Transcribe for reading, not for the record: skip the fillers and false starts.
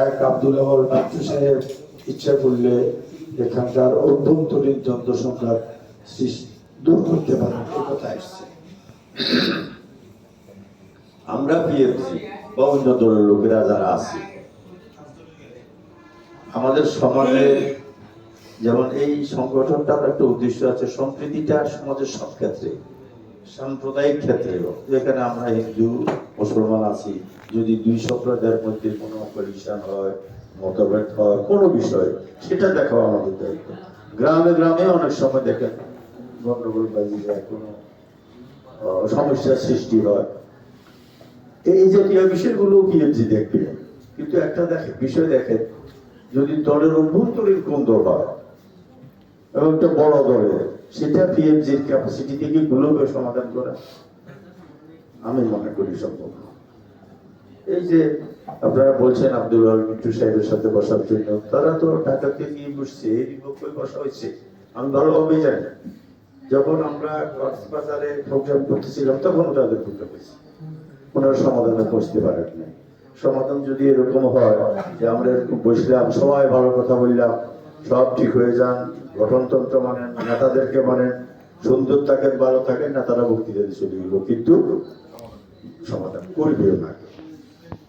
এক আব্দুল আওয়াল মিন্টু সাহেব ইচ্ছা করলে এখানকার অভ্যন্তরীণ যন্ত্র সংখ্যার দূর করতে পারেন, এ কথা এসছে। আমরা পিএফসি বা অন্য দলের লোকেরা যারা আছে আমাদের সমাজে, যেমন এই সংগঠনটার একটা উদ্দেশ্য আছে সম্প্রীতিটা সমাজের সব ক্ষেত্রে, সাম্প্রদায়িক ক্ষেত্রেও, যেখানে আমরা হিন্দু মুসলমান আছি, যদি দুই সম্প্রদায়ের মধ্যে কোনো কলিশন হয়, মতভেদ হয় কোনো বিষয়, সেটা দেখাও আমাদের দায়িত্ব। গ্রামে গ্রামে অনেক সময় দেখেন গন্ডগোল বাজি যায়, কোনো সমস্যার সৃষ্টি হয়, এই জাতীয় বিষয়গুলো পিএফসি দেখবে। কিন্তু একটা বিষয় দেখেন, যদি দলের অভ্যন্তরীণ দ্বন্দ্ব হয় এবং একটা বড় দলের, সেটা পিএফসির ক্যাপাসিটি থেকে গুলোকে সমাধান করা আমি মনে করি সম্ভব। এই যে আপনারা বলছেন আব্দুল আল মিন্টু সাহেবের সাথে বসার জন্য, তারা তো ঢাকাতে নিয়ে বসছে, এই বিপক্ষে বসা হয়েছে, আমি ভালোভাবে জানি। যখন আমরা কক্সবাজারে প্রোগ্রাম করতেছিলাম তখনও তাদের প্রোগ্রাম হয়েছে, ওনারা সমাধানে বসতে পারেন নাই। সমাধান যদি এরকম হয় যে আমরা এরকম বসলাম, সবাই ভালো কথা বললাম, সব ঠিক হয়ে যান, গঠনতন্ত্র মানেন, নেতাদেরকে মানেন, সুন্দর থাকেন, ভালো থাকেন, নেতারা বক্তৃতা চলে গেল, কিন্তু সমাধান করবেও না।